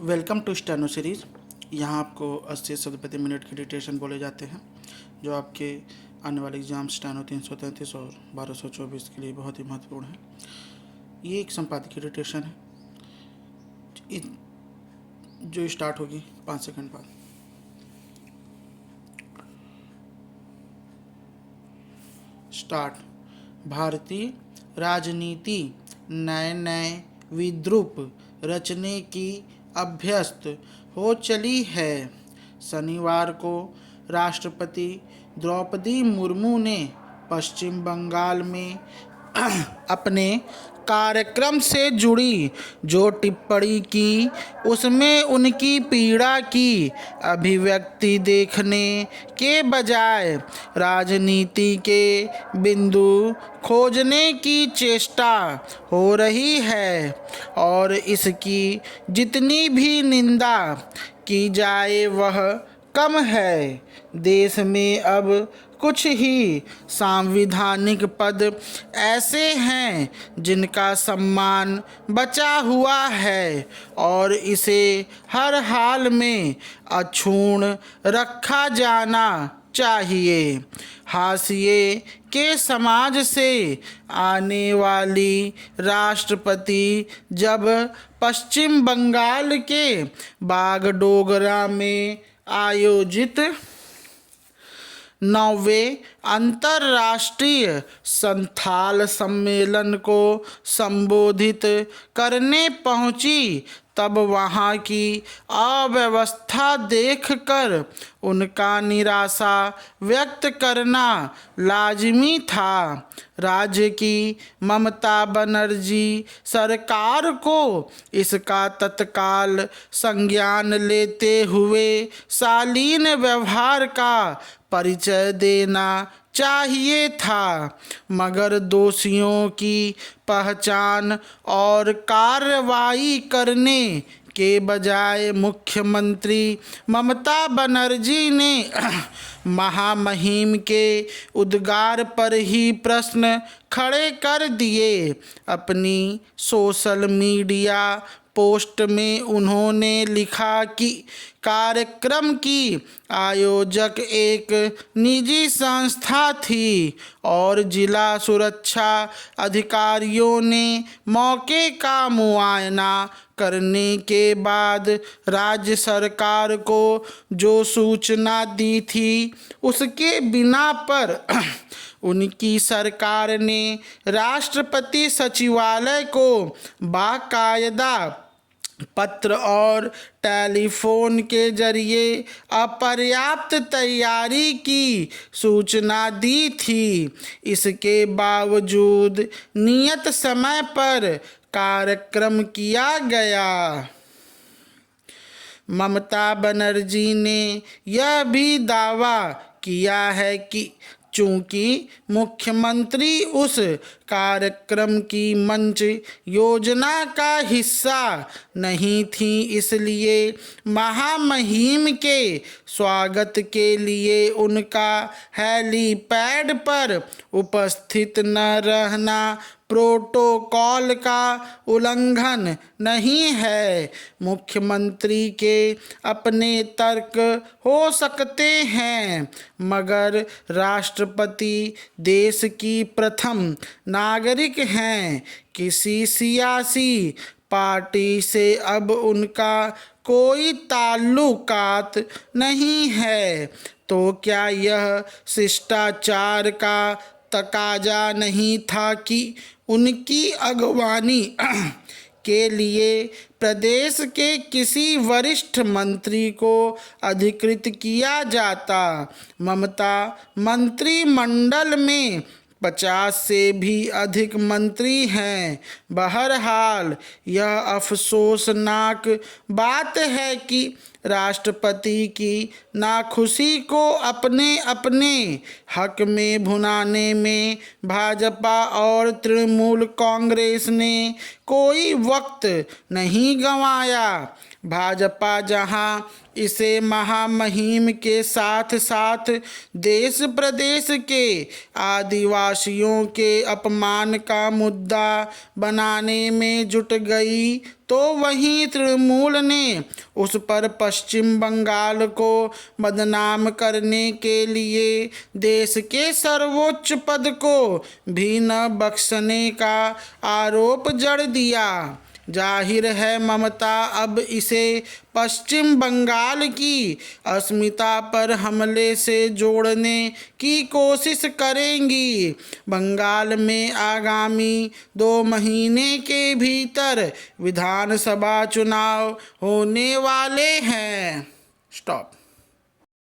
Welcome to steno series. यहाँ आपको 80 शब्द प्रति मिनट की डिक्टेशन बोले जाते हैं, जो आपके आने वाले एग्जाम स्टेनो 333 और 1224 के लिए बहुत ही महत्वपूर्ण है। ये एक संपादकीय डिक्टेशन है जो स्टार्ट होगी 5 सेकंड बाद। स्टार्ट। भारतीय राजनीति नए नए विद्रूप रचने की अभ्यस्त हो चली है। शनिवार को राष्ट्रपति द्रौपदी मुर्मू ने पश्चिम बंगाल में अपने कार्यक्रम से जुड़ी जो टिप्पणी की, उसमें उनकी पीड़ा की अभिव्यक्ति देखने के बजाय राजनीति के बिंदु खोजने की चेष्टा हो रही है, और इसकी जितनी भी निंदा की जाए वह कम है। देश में अब कुछ ही सांविधानिक पद ऐसे हैं जिनका सम्मान बचा हुआ है, और इसे हर हाल में अक्षुण्ण रखा जाना चाहिए। हाशिए के समाज से आने वाली राष्ट्रपति जब पश्चिम बंगाल के बागडोगरा में आयोजित 9वें अंतर्राष्ट्रीय संथाल सम्मेलन को संबोधित करने पहुंची, तब वहां की अव्यवस्था देखकर उनका निराशा व्यक्त करना लाजिमी था। राज्य की ममता बनर्जी सरकार को इसका तत्काल संज्ञान लेते हुए शालीन व्यवहार का परिचय देना चाहिए था, मगर दोषियों की पहचान और कार्रवाई करने के बजाय मुख्यमंत्री ममता बनर्जी ने महामहिम के उद्गार पर ही प्रश्न खड़े कर दिए। अपनी सोशल मीडिया पोस्ट में उन्होंने लिखा कि कार्यक्रम की आयोजक एक निजी संस्था थी और जिला सुरक्षा अधिकारियों ने मौके का मुआयना करने के बाद राज्य सरकार को जो सूचना दी थी, उसके बिना पर उनकी सरकार ने राष्ट्रपति सचिवालय को बाकायदा पत्र और टेलीफोन के जरिए अपर्याप्त तैयारी की सूचना दी थी। इसके बावजूद नियत समय पर कार्यक्रम किया गया। ममता बनर्जी ने यह भी दावा किया है कि चूंकि मुख्यमंत्री उस कार्यक्रम की मंच योजना का हिस्सा नहीं थी, इसलिए महामहिम के स्वागत के लिए उनका हेलीपैड पर उपस्थित न रहना प्रोटोकॉल का उल्लंघन नहीं है। मुख्यमंत्री के अपने तर्क हो सकते हैं, मगर राष्ट्रपति देश की प्रथम नागरिक हैं। किसी सियासी पार्टी से अब उनका कोई ताल्लुकात नहीं है, तो क्या यह शिष्टाचार का तकाजा नहीं था कि उनकी अगवानी के लिए प्रदेश के किसी वरिष्ठ मंत्री को अधिकृत किया जाता? ममता मंत्रिमंडल में 50 से भी अधिक मंत्री हैं। बहरहाल यह अफसोसनाक बात है कि राष्ट्रपति की नाखुशी को अपने अपने हक में भुनाने में भाजपा और तृणमूल कांग्रेस ने कोई वक्त नहीं गंवाया। भाजपा जहां इसे महामहिम के साथ साथ देश प्रदेश के आदिवासियों के अपमान का मुद्दा बनाने में जुट गई, तो वहीं तृणमूल ने उस पर पश्चिम बंगाल को बदनाम करने के लिए देश के सर्वोच्च पद को भी न बख्शने का आरोप जड़ दिया। जाहिर है ममता अब इसे पश्चिम बंगाल की अस्मिता पर हमले से जोड़ने की कोशिश करेंगी। बंगाल में आगामी 2 महीने के भीतर विधानसभा चुनाव होने वाले हैं। स्टॉप।